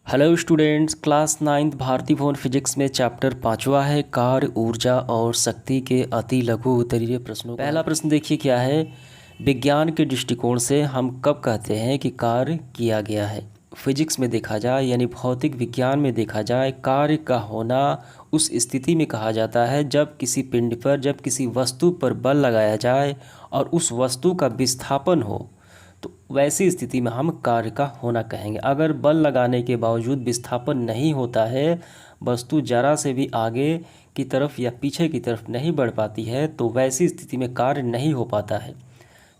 Hello students, class 9th भारतीय भवन physics में चैप्टर 5वां है कार्य, ऊर्जा और शक्ति के अति लघु उत्तरीय प्रश्नों। पहला प्रश्न देखिए क्या है। विज्ञान के दृष्टिकोण से हम कब कहते हैं कि कार्य किया गया है। फिजिक्स में देखा जाए यानी भौतिक विज्ञान में देखा जाए, कार्य का होना उस स्थिति में कहा जाता है जब किसी पिंड पर, जब किसी वस्तु पर बल लगाया जाए और उस वस्तु का विस्थापन हो, तो वैसी स्थिति में हम कार्य का होना कहेंगे। अगर बल लगाने के बावजूद विस्थापन नहीं होता है, वस्तु जरा से भी आगे की तरफ या पीछे की तरफ नहीं बढ़ पाती है, तो वैसी स्थिति में कार्य नहीं हो पाता है।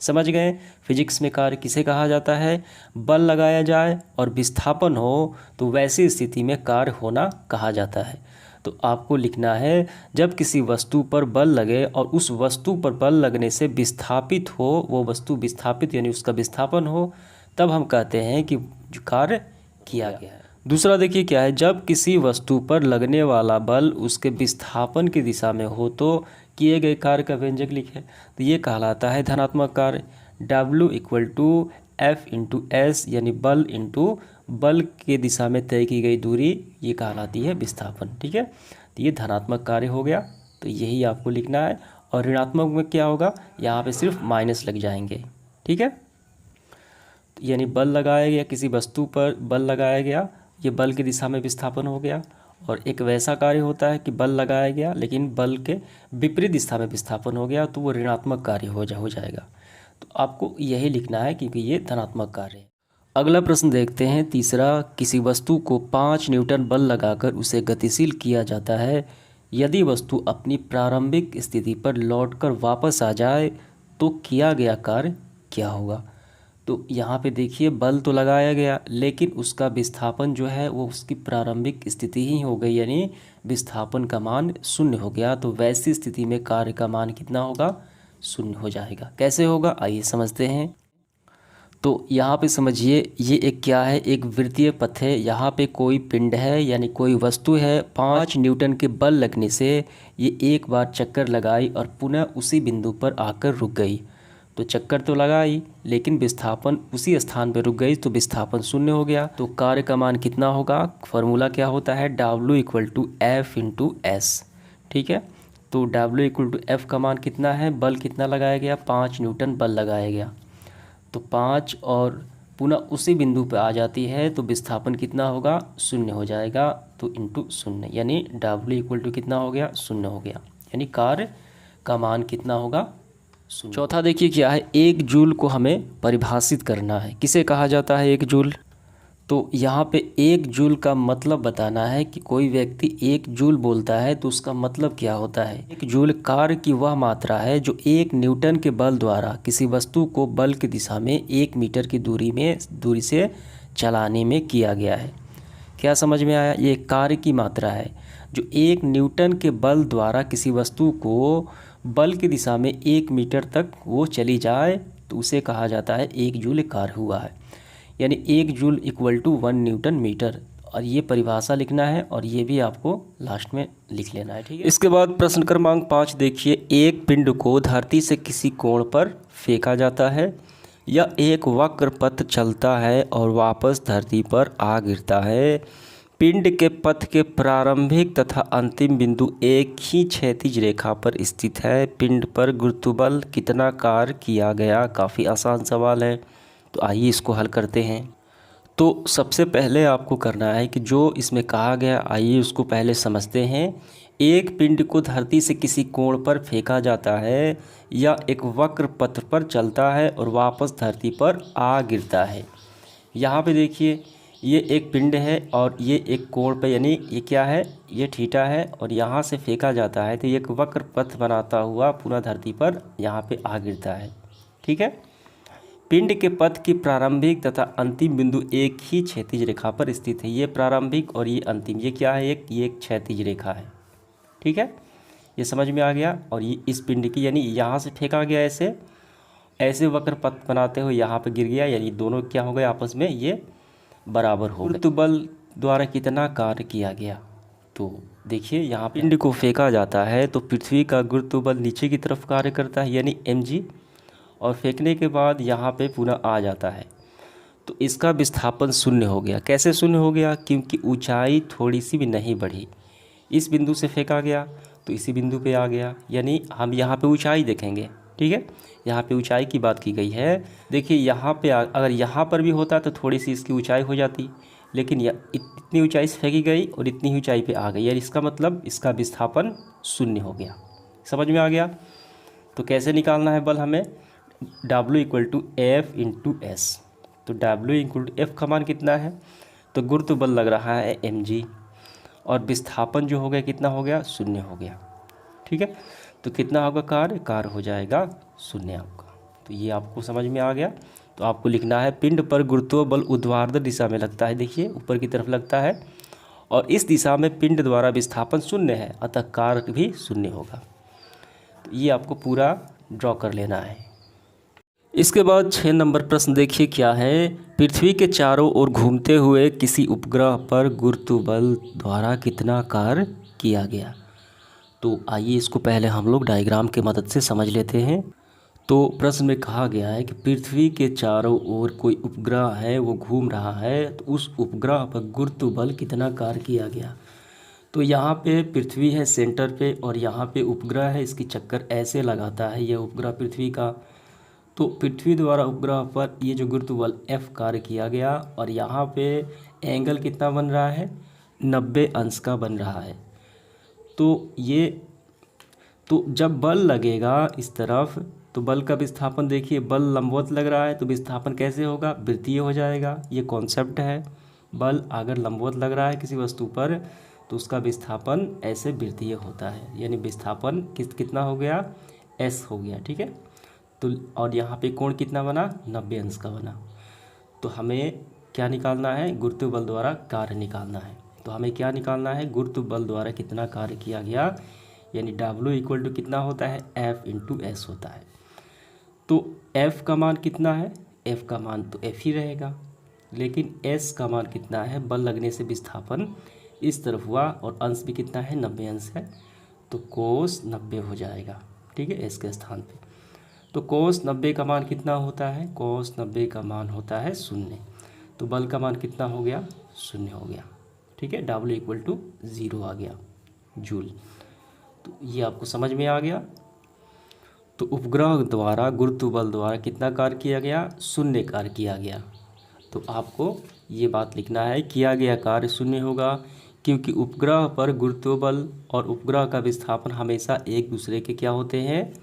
समझ गए। फिजिक्स में कार्य किसे कहा जाता है? बल लगाया जाए और विस्थापन हो तो वैसी स्थिति में कार्य होना कहा जाता है। तो आपको लिखना है, जब किसी वस्तु पर बल लगे और उस वस्तु पर बल लगने से विस्थापित हो, वो वस्तु विस्थापित यानी उसका विस्थापन हो, तब हम कहते हैं कि कार्य किया गया है। दूसरा देखिए क्या है, जब किसी वस्तु पर लगने वाला बल उसके विस्थापन की दिशा में हो तो किए गए कार्य का व्यंजक लिखें। तो ये कहलाता है धनात्मक कार्य। W = F/s यानी बल इंटू बल के दिशा में तय की गई दूरी, ये कहलाती है विस्थापन। ठीक है, तो ये धनात्मक कार्य हो गया, तो यही आपको लिखना है। और ऋणात्मक में क्या होगा, यहाँ पे सिर्फ माइनस लग जाएंगे। ठीक है, तो यानी बल लगाया गया, किसी वस्तु पर बल लगाया गया, ये बल की दिशा में विस्थापन हो गया। और एक वैसा कार्य होता है कि बल लगाया गया लेकिन बल के विपरीत दिशा में विस्थापन हो गया, तो वो ऋणात्मक कार्य हो जाएगा। तो आपको यही लिखना है क्योंकि ये धनात्मक कार्य है। अगला प्रश्न देखते हैं, तीसरा। किसी वस्तु को 5 न्यूटन बल लगाकर उसे गतिशील किया जाता है। यदि वस्तु अपनी प्रारंभिक स्थिति पर लौटकर वापस आ जाए तो किया गया कार्य क्या होगा। तो यहाँ पे देखिए, बल तो लगाया गया लेकिन उसका विस्थापन जो है वो उसकी प्रारंभिक स्थिति ही हो गई, यानी विस्थापन का मान 0 हो गया। तो वैसी स्थिति में कार्य का मान कितना होगा? 0 हो जाएगा। कैसे होगा, आइए समझते हैं। तो यहाँ पे समझिए, ये एक क्या है, एक वृत्तीय पथ है। यहाँ पे कोई पिंड है यानी कोई वस्तु है, 5 न्यूटन के बल लगने से ये एक बार चक्कर लगाई और पुनः उसी बिंदु पर आकर रुक गई। तो चक्कर तो लगाई लेकिन विस्थापन उसी स्थान पर रुक गई, तो विस्थापन 0 हो गया। तो कार्य का मान कितना होगा? फॉर्मूला क्या होता है? W = F/s। ठीक है, तो W = F का मान कितना है? बल कितना लगाया गया? 5 न्यूटन बल लगाया गया, तो 5 और पुनः उसी बिंदु पर आ जाती है, तो विस्थापन कितना होगा? 0 हो जाएगा। तो इंटू 0 यानी W = कितना हो गया? 0 हो गया, यानी कार्य का मान कितना होगा? 0। चौथा देखिए क्या है, 1 जूल को हमें परिभाषित करना है। किसे कहा जाता है 1 जूल? तो यहाँ पे 1 जूल का मतलब बताना है कि कोई व्यक्ति 1 जूल बोलता है तो उसका मतलब क्या होता है। 1 जूल कार्य की वह मात्रा है जो 1 न्यूटन के बल द्वारा किसी वस्तु को बल की दिशा में 1 मीटर की दूरी से चलाने में किया गया है। क्या समझ में आया? ये कार्य की मात्रा है जो 1 न्यूटन के बल द्वारा किसी वस्तु को बल की दिशा में 1 मीटर तक वो चली जाए, तो उसे कहा जाता है 1 जूल कार्य हुआ है। यानी 1 जूल = 1 न्यूटन मीटर। और ये परिभाषा लिखना है और ये भी आपको लास्ट में लिख लेना है। ठीक है, इसके बाद प्रश्न क्रमांक 5 देखिए। एक पिंड को धरती से किसी कोण पर फेंका जाता है या एक वक्र पथ चलता है और वापस धरती पर आ गिरता है। पिंड के पथ के प्रारंभिक तथा अंतिम बिंदु एक ही क्षैतिज रेखा पर स्थित है। पिंड पर गुरुत्वबल कितना कार्य किया गया? काफ़ी आसान सवाल है, तो आइए इसको हल करते हैं। तो सबसे पहले आपको करना है कि जो इसमें कहा गया, आइए उसको पहले समझते हैं। एक पिंड को धरती से किसी कोण पर फेंका जाता है या एक वक्र पथ पर चलता है और वापस धरती पर आ गिरता है। यहाँ पे देखिए, ये एक पिंड है और ये एक कोण पे, यानी ये क्या है, ये थीटा है, और यहाँ से फेंका जाता है तो ये एक वक्र पथ बनाता हुआ पुनः धरती पर यहाँ पे आ गिरता है। ठीक है, पिंड के पथ की प्रारंभिक तथा अंतिम बिंदु एक ही क्षैतिज रेखा पर स्थित है। ये प्रारंभिक और ये अंतिम, ये क्या है, ये एक क्षैतिज रेखा है। ठीक है, ये समझ में आ गया। और ये इस पिंड की, यानी यहाँ से फेंका गया, ऐसे वक्र पथ बनाते हुए यहाँ पे गिर गया, यानी दोनों क्या हो गए आपस में, ये बराबर हो गए। गुरुत्वबल द्वारा कितना कार्य किया गया? तो देखिए, यहाँ पिंड को फेंका जाता है तो पृथ्वी का गुरुत्वबल नीचे की तरफ कार्य करता है, यानी mg, और फेंकने के बाद यहाँ पे पुनः आ जाता है तो इसका विस्थापन शून्य हो गया। कैसे शून्य हो गया? क्योंकि ऊंचाई थोड़ी सी भी नहीं बढ़ी। इस बिंदु से फेंका गया तो इसी बिंदु पे आ गया, यानी हम यहाँ पे ऊंचाई देखेंगे। ठीक है, यहाँ पे ऊंचाई की बात की गई है। देखिए यहाँ पे अगर यहाँ पर भी होता तो थोड़ी सी इसकी ऊंचाई हो जाती, लेकिन इतनी ऊंचाई से फेंकी गई और इतनी ही ऊंचाई पे आ गई, यानी इसका मतलब इसका विस्थापन शून्य हो गया। समझ में आ गया? तो कैसे निकालना है बल हमें? W = F/S। तो W = F का मान कितना है? तो गुरुत्व बल लग रहा है mg, और विस्थापन जो हो गया कितना हो गया? शून्य हो गया। ठीक है, तो कितना होगा कार्य हो जाएगा शून्य आपका। तो ये आपको समझ में आ गया। तो आपको लिखना है पिंड पर गुरुत्व बल ऊर्ध्वाधर दिशा में लगता है। देखिए ऊपर की तरफ लगता है और इस दिशा में पिंड द्वारा विस्थापन शून्य है, अतः कार्य भी शून्य होगा। तो ये आपको पूरा ड्रॉ कर लेना है। इसके बाद 6 नंबर प्रश्न देखिए क्या है। पृथ्वी के चारों ओर घूमते हुए किसी उपग्रह पर गुरुत्व बल द्वारा कितना कार्य किया गया? तो आइए इसको पहले हम लोग डायग्राम की मदद से समझ लेते हैं। तो प्रश्न में कहा गया है कि पृथ्वी के चारों ओर कोई उपग्रह है, वो घूम रहा है, तो उस उपग्रह पर गुरुत्व बल कितना कार्य किया गया। तो यहाँ पे पृथ्वी है सेंटर पे और यहाँ पे उपग्रह है, इसकी चक्कर ऐसे लगाता है ये उपग्रह पृथ्वी का। तो पृथ्वी द्वारा उपग्रह पर ये जो गुरुत्व बल F कार्य किया गया, और यहाँ पे एंगल कितना बन रहा है? 90 अंश का बन रहा है। तो जब बल लगेगा इस तरफ, तो बल का विस्थापन देखिए, बल लंबवत लग रहा है तो विस्थापन कैसे होगा? वृत्तीय हो जाएगा। ये कॉन्सेप्ट है। बल अगर लंबवत लग रहा है किसी वस्तु पर तो उसका विस्थापन ऐसे वृत्तीय होता है, यानी विस्थापन कितना हो गया? S हो गया। ठीक है, तो और यहाँ पे कोण कितना बना? 90 अंश का बना। तो हमें क्या निकालना है? गुरुत्व बल द्वारा कार्य निकालना है। तो हमें क्या निकालना है? गुरुत्व बल द्वारा कितना कार्य किया गया, यानी W = कितना होता है? F/S होता है। तो F का मान कितना है? F का मान तो F ही रहेगा, लेकिन S का मान कितना है? बल लगने से विस्थापन इस तरफ हुआ और अंश भी कितना है? 90 अंश है, तो कोस 90 हो जाएगा। ठीक है, S के स्थान पे। तो कोस 90 का मान कितना होता है? कोस 90 का मान होता है 0। तो बल का मान कितना हो गया? 0 हो गया। ठीक है, W = 0 आ गया जूल। तो ये आपको समझ में आ गया। तो उपग्रह द्वारा गुरुत्व बल द्वारा कितना कार्य किया गया? 0 कार्य किया गया। तो आपको ये बात लिखना है, किया गया कार्य 0 होगा, क्योंकि उपग्रह पर गुरुत्व बल और उपग्रह का विस्थापन हमेशा एक दूसरे के क्या होते हैं?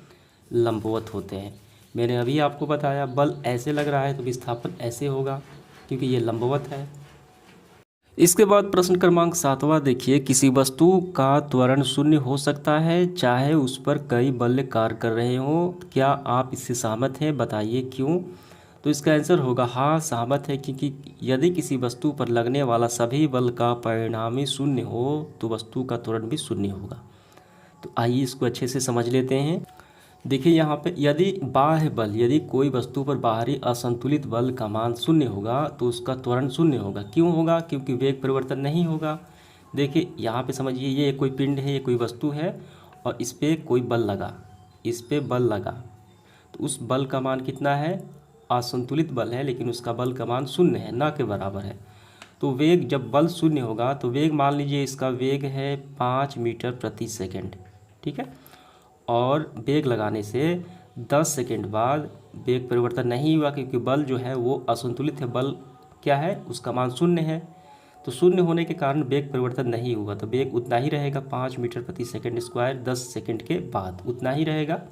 लंबवत होते हैं। मैंने अभी आपको बताया बल ऐसे लग रहा है तो विस्थापन ऐसे होगा, क्योंकि ये लंबवत है। इसके बाद प्रश्न क्रमांक 7वां देखिए। किसी वस्तु का त्वरण 0 हो सकता है चाहे उस पर कई बल कार्य कर रहे हों। क्या आप इससे सहमत हैं? बताइए क्यों। तो इसका आंसर होगा हाँ, सहमत है, क्योंकि यदि किसी वस्तु पर लगने वाला सभी बल का परिणामी 0 हो तो वस्तु का त्वरण भी 0 होगा। तो आइए इसको अच्छे से समझ लेते हैं। देखिए यहाँ पे यदि बाह्य बल, यदि कोई वस्तु पर बाहरी असंतुलित बल का मान 0 होगा तो उसका त्वरण 0 होगा। क्यों होगा? क्योंकि वेग परिवर्तन नहीं होगा। देखिए यहाँ पे समझिए, ये कोई पिंड है, ये कोई वस्तु है और इस पर कोई बल लगा, इस पर बल लगा, तो उस बल का मान कितना है? असंतुलित बल है, लेकिन उसका बल का मान 0 है, ना के बराबर है। तो वेग, जब बल 0 होगा तो वेग, मान लीजिए इसका वेग है 5 मीटर प्रति सेकंड। ठीक है, और वेग लगाने से 10 सेकंड बाद वेग परिवर्तन नहीं हुआ, क्योंकि बल जो है वो असंतुलित है। बल क्या है? उसका मान 0 है। तो 0 होने के कारण वेग परिवर्तन नहीं हुआ, तो वेग उतना ही रहेगा, 5 मीटर प्रति सेकंड स्क्वायर 10 सेकंड के बाद उतना ही रहेगा।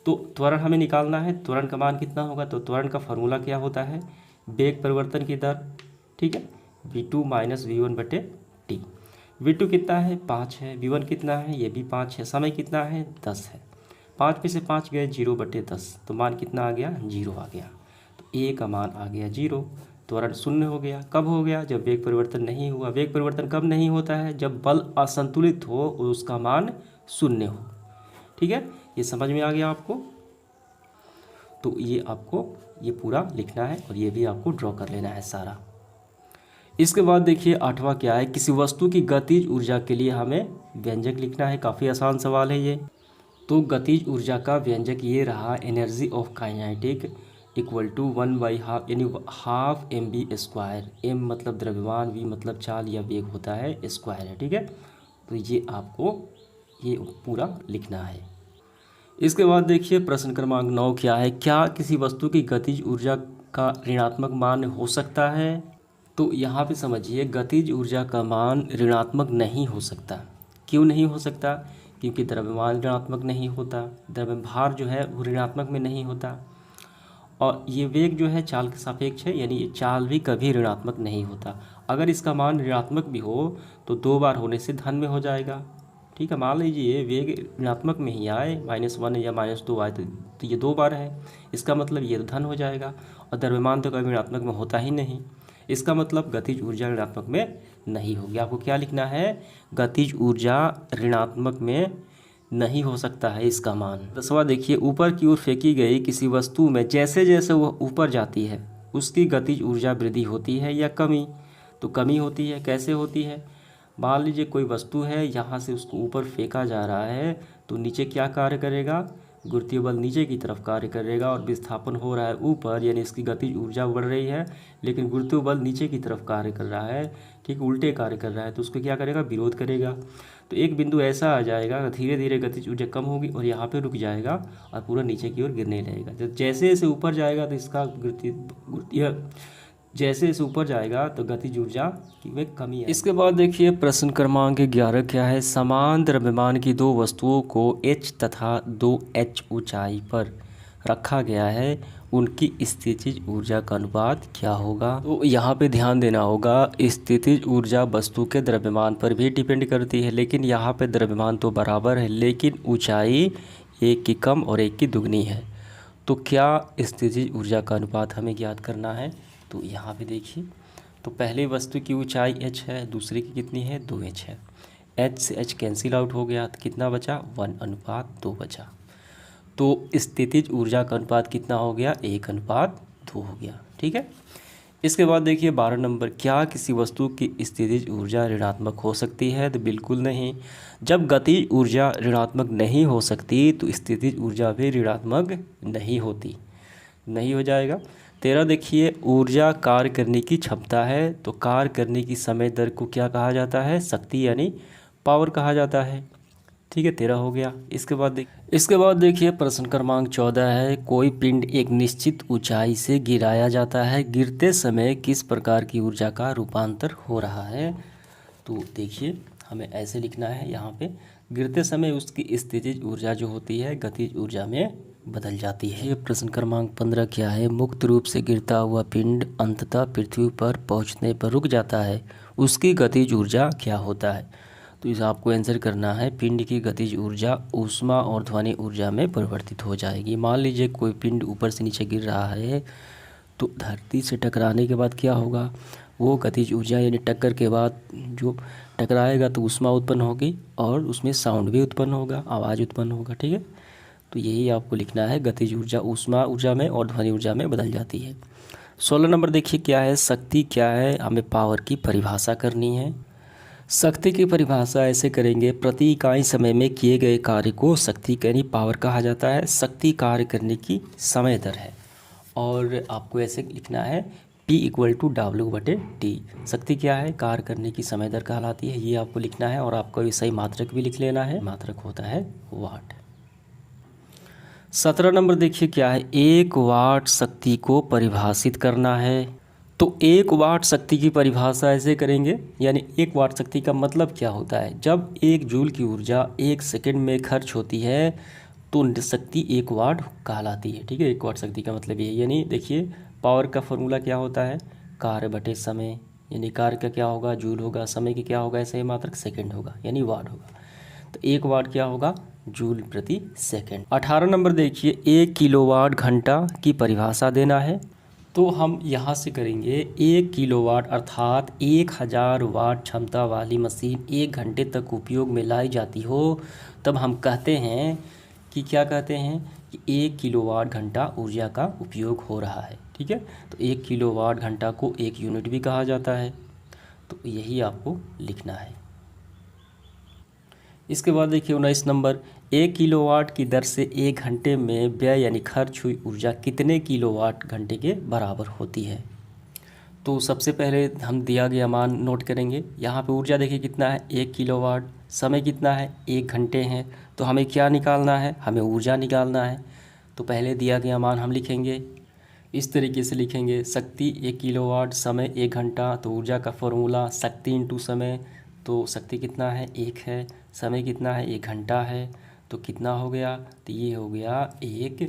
तो त्वरण हमें निकालना है। त्वरण का मान कितना होगा? तो त्वरण का फॉर्मूला क्या होता है? वेग परिवर्तन की दर। ठीक है, v2 - v1/t। v2 कितना है? 5 है। v1 कितना है? ये भी 5 है। समय कितना है? 10 है। 5 में से 5 गए 0/10, तो मान कितना आ गया? 0 आ गया। तो a का मान आ गया 0। त्वरण 0 हो गया। कब हो गया? जब वेग परिवर्तन नहीं हुआ। वेग परिवर्तन कब नहीं होता है? जब बल असंतुलित हो और उसका मान 0 हो। ठीक है, ये समझ में आ गया आपको। तो ये आपको ये पूरा लिखना है और ये भी आपको ड्रॉ कर लेना है सारा। इसके बाद देखिए 8वां क्या है। किसी वस्तु की गतिज ऊर्जा के लिए हमें व्यंजक लिखना है। काफ़ी आसान सवाल है ये। तो गतिज ऊर्जा का व्यंजक ये रहा, energy of kinetic equal to 1/2 यानी हाफ mv²। m मतलब द्रव्यमान, v मतलब चाल या वेग होता है, स्क्वायर है, ठीक है। तो ये आपको ये पूरा लिखना है। इसके बाद देखिए प्रश्न क्रमांक 9 क्या है, क्या किसी वस्तु की गतिज ऊर्जा का ऋणात्मक मान हो सकता है। तो यहाँ पे समझिए गतिज ऊर्जा का मान ऋणात्मक नहीं हो सकता। क्यों नहीं हो सकता? क्योंकि द्रव्यमान ऋणात्मक नहीं होता, द्रव्यभार जो है वो ऋणात्मक में नहीं होता, और ये वेग जो है चाल के सापेक्ष है, यानी चाल भी कभी ऋणात्मक नहीं होता। अगर इसका मान ऋणात्मक भी हो तो 2 बार होने से धन में हो जाएगा, ठीक है। मान लीजिए वेग ऋणात्मक में ही आए, -1 या -2 आए तो ये 2 बार है, इसका मतलब ये तो धन हो जाएगा। और द्रव्यमान तो कभी ऋणात्मक में होता ही नहीं, इसका मतलब गतिज ऊर्जा ऋणात्मक में नहीं होगी। आपको क्या लिखना है, गतिज ऊर्जा ऋणात्मक में नहीं हो सकता है इसका मान। 10वां देखिए, ऊपर की ओर फेंकी गई किसी वस्तु में जैसे जैसे वह ऊपर जाती है उसकी गतिज ऊर्जा वृद्धि होती है या कमी। तो कमी होती है। कैसे होती है? मान लीजिए कोई वस्तु है, यहाँ से उसको ऊपर फेंका जा रहा है तो नीचे क्या कार्य करेगा, गुरुत्वीय बल नीचे की तरफ कार्य करेगा, और विस्थापन हो रहा है ऊपर, यानी इसकी गतिज ऊर्जा बढ़ रही है, लेकिन गुरुत्वीय बल नीचे की तरफ कार्य कर रहा है, ठीक, उल्टे कार्य कर रहा है, तो उसको क्या करेगा, विरोध करेगा। तो एक बिंदु ऐसा आ जाएगा, धीरे धीरे गतिज ऊर्जा कम होगी और यहाँ पे रुक जाएगा और पूरा नीचे की ओर गिरने लगेगा। जब जैसे जैसे ऊपर जाएगा तो इसका गुरुत्वीय जैसे जैसे ऊपर जाएगा तो गतिज ऊर्जा में कमी है। इसके बाद देखिए प्रश्न क्रमांक 11 क्या है, समान द्रव्यमान की दो वस्तुओं को h तथा 2h ऊंचाई पर रखा गया है, उनकी स्थितिज ऊर्जा का अनुपात क्या होगा। तो यहाँ पे ध्यान देना होगा, स्थितिज ऊर्जा वस्तु के द्रव्यमान पर भी डिपेंड करती है, लेकिन यहाँ पे द्रव्यमान तो बराबर है, लेकिन ऊंचाई एक की कम और एक की दुगनी है। तो क्या स्थितिज ऊर्जा का अनुपात हमें ज्ञात करना है। तो यहाँ पे देखिए, तो पहले वस्तु की ऊंचाई h है, दूसरे की कितनी है, 2h है। h से h कैंसिल आउट हो गया तो कितना बचा, 1:2 बचा। तो स्थितिज ऊर्जा का अनुपात कितना हो गया, 1:2 हो गया, ठीक है। इसके बाद देखिए 12 नंबर, क्या किसी वस्तु की स्थितिज ऊर्जा ऋणात्मक हो सकती है। तो बिल्कुल नहीं। जब गतिज ऊर्जा ऋणात्मक नहीं हो सकती तो स्थितिज ऊर्जा भी ऋणात्मक नहीं होती, नहीं हो जाएगा। 13 देखिए, ऊर्जा कार्य करने की क्षमता है, तो कार्य करने की समय दर को क्या कहा जाता है, शक्ति यानी पावर कहा जाता है, ठीक है। 13 हो गया। इसके बाद देखिए प्रश्न क्रमांक 14 है, कोई पिंड एक निश्चित ऊंचाई से गिराया जाता है, गिरते समय किस प्रकार की ऊर्जा का रूपांतर हो रहा है। तो देखिए हमें ऐसे लिखना है, यहाँ पे गिरते समय उसकी स्थितिज ऊर्जा जो होती है गतिज ऊर्जा में बदल जाती है। ये प्रश्न क्रमांक 15 क्या है, मुक्त रूप से गिरता हुआ पिंड अंततः पृथ्वी पर पहुंचने पर रुक जाता है, उसकी गतिज ऊर्जा क्या होता है। तो इसे आपको आंसर करना है, पिंड की गतिज ऊर्जा ऊष्मा और ध्वनि ऊर्जा में परिवर्तित हो जाएगी। मान लीजिए कोई पिंड ऊपर से नीचे गिर रहा है, तो धरती से टकराने के बाद क्या होगा, वो गतिज ऊर्जा यानी टक्कर के बाद जो टकराएगा तो ऊष्मा उत्पन्न होगी और उसमें साउंड भी उत्पन्न होगा, आवाज़ उत्पन्न होगा, ठीक है। तो यही आपको लिखना है, गतिज ऊर्जा ऊष्मा ऊर्जा में और ध्वनि ऊर्जा में बदल जाती है। 16 नंबर देखिए क्या है, शक्ति क्या है, हमें पावर की परिभाषा करनी है। शक्ति की परिभाषा ऐसे करेंगे, प्रति इकाई समय में किए गए कार्य को शक्ति यानी पावर कहा जाता है। शक्ति कार्य करने की समय दर है, और आपको ऐसे लिखना है P = W/T। शक्ति क्या है, कार्य करने की समय दर कहलाती है, ये आपको लिखना है। और आपको सही मात्रक भी लिख लेना है, मात्रक होता है वाट। 17 नंबर देखिए क्या है, 1 वाट शक्ति को परिभाषित करना है। तो 1 वाट शक्ति की परिभाषा ऐसे करेंगे, यानी 1 वाट शक्ति का मतलब क्या होता है, जब 1 जूल की ऊर्जा 1 सेकंड में खर्च होती है तो शक्ति 1 वाट कहलाती है, ठीक है। 1 वाट शक्ति का मतलब ये, यानी देखिए पावर का फॉर्मूला क्या होता है, कार्य बटे समय, यानी कार्य का क्या होगा, जूल होगा, समय की क्या होगा, ऐसे मात्रक सेकंड होगा, यानी वाट होगा। तो 1 वाट क्या होगा, जूल प्रति सेकंड। 18 नंबर देखिए, 1 किलोवाट घंटा की परिभाषा देना है। तो हम यहाँ से करेंगे, 1 किलोवाट अर्थात 1000 वाट क्षमता वाली मशीन 1 घंटे तक उपयोग में लाई जाती हो, तब हम कहते हैं कि क्या कहते हैं कि 1 किलोवाट घंटा ऊर्जा का उपयोग हो रहा है, ठीक है। तो 1 किलोवाट घंटा को 1 यूनिट भी कहा जाता है, तो यही आपको लिखना है। इसके बाद देखिए 19 नंबर, 1 किलोवाट की दर से 1 घंटे में व्यय यानी खर्च हुई ऊर्जा कितने किलोवाट घंटे के बराबर होती है। तो सबसे पहले हम दिया गया मान नोट करेंगे। यहाँ पे ऊर्जा देखिए कितना है 1 किलोवाट, समय कितना है 1 घंटे है। तो हमें क्या निकालना है, हमें ऊर्जा निकालना है। तो पहले दिया गया मान हम लिखेंगे, इस तरीके से लिखेंगे, शक्ति 1 किलोवाट, समय 1 घंटा। तो ऊर्जा का फॉर्मूला शक्ति इंटू समय, तो शक्ति कितना है 1 है, समय कितना है 1 घंटा है, तो कितना हो गया, तो ये हो गया 1।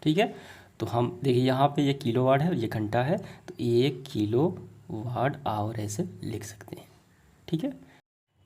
ठीक है, तो हम देखिए यहाँ पे ये किलोवाट है और ये घंटा है, तो 1 किलोवाट आवर ऐसे लिख सकते हैं। ठीक है,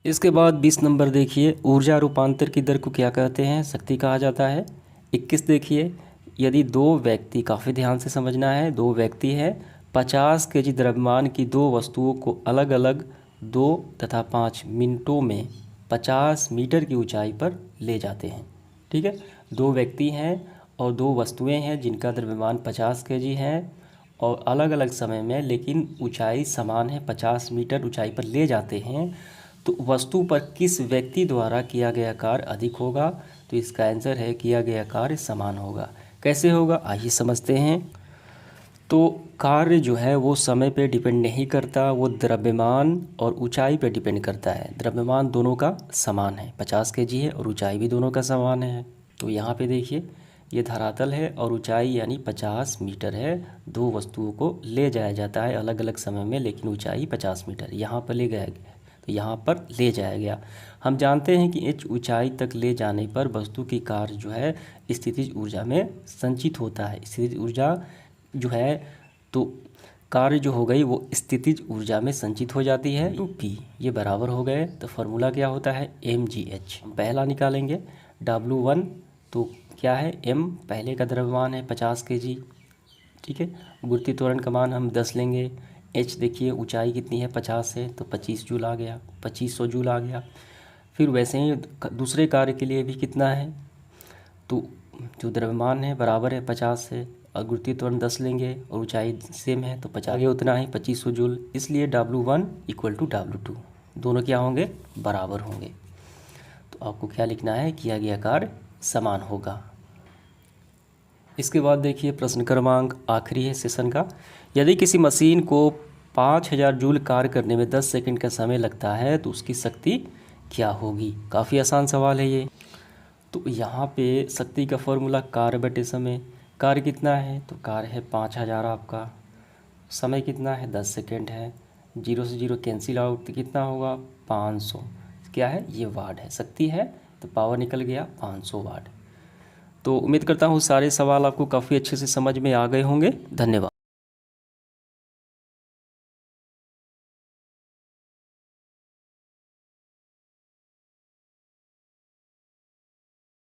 इसके बाद 20 नंबर देखिए, ऊर्जा रूपांतर की दर को क्या कहते हैं, शक्ति कहा जाता है। 21 देखिए, यदि दो व्यक्ति, काफ़ी ध्यान से समझना है, दो व्यक्ति हैं, 50 केजी द्रव्यमान की दो वस्तुओं को अलग अलग 2 तथा 5 मिनटों में 50 मीटर की ऊंचाई पर ले जाते हैं। ठीक है, दो व्यक्ति हैं और दो वस्तुएं हैं जिनका द्रव्यमान 50 केजी है और अलग अलग समय में लेकिन ऊंचाई समान है, 50 मीटर ऊंचाई पर ले जाते हैं। तो वस्तु पर किस व्यक्ति द्वारा किया गया कार्य अधिक होगा, तो इसका आंसर है किया गया कार्य समान होगा। कैसे होगा आइए समझते हैं। तो कार्य जो है वो समय पे डिपेंड नहीं करता, वो द्रव्यमान और ऊंचाई पे डिपेंड करता है। द्रव्यमान दोनों का समान है, 50 केजी है, और ऊंचाई भी दोनों का समान है। तो यहाँ पे देखिए ये धरातल है और ऊंचाई यानी 50 मीटर है। दो वस्तुओं को ले जाया जाता है अलग अलग समय में, लेकिन ऊंचाई 50 मीटर यहाँ पर ले गया गया, तो यहाँ पर ले जाया गया। हम जानते हैं कि इस ऊंचाई तक ले जाने पर वस्तु की कार्य जो है स्थितिज ऊर्जा में संचित होता है। स्थितिज ऊर्जा जो है, तो कार्य जो हो गई वो स्थितिज ऊर्जा में संचित हो जाती है। तो P ये बराबर हो गए, तो फार्मूला क्या होता है mgh। पहला निकालेंगे W1, तो क्या है m पहले का द्रव्यमान है 50 केजी। ठीक है, गुरुत्वीय त्वरण का मान हम 10 लेंगे। h देखिए ऊंचाई कितनी है 50 है, तो 25 जूल आ गया, 2500 जूल आ गया। फिर वैसे ही दूसरे कार्य के लिए भी कितना है, तो जो द्रव्यमान है बराबर है 50 से और गुरुत्वीय त्वरण 10 लेंगे और ऊंचाई सेम है, तो 50 आगे उतना ही 2500 जूल। इसलिए W1 इक्वल टू W2 दोनों क्या होंगे, बराबर होंगे। तो आपको क्या लिखना है, किया गया कार्य समान होगा। इसके बाद देखिए प्रश्न क्रमांक आखिरी है सेशन का। यदि किसी मशीन को 5000 जूल कार्य करने में 10 सेकंड का समय लगता है तो उसकी शक्ति क्या होगी। काफ़ी आसान सवाल है ये। तो यहाँ पे शक्ति का फॉर्मूला कार्य बटे समय। कार्य कितना है, तो कार्य है 5000 आपका, समय कितना है 10 सेकंड है, 0 से 0 कैंसिल आउट, तो कितना होगा 500। क्या है ये वाट है, शक्ति है तो पावर निकल गया 500 वाट। तो उम्मीद करता हूँ सारे सवाल आपको काफ़ी अच्छे से समझ में आ गए होंगे। धन्यवाद।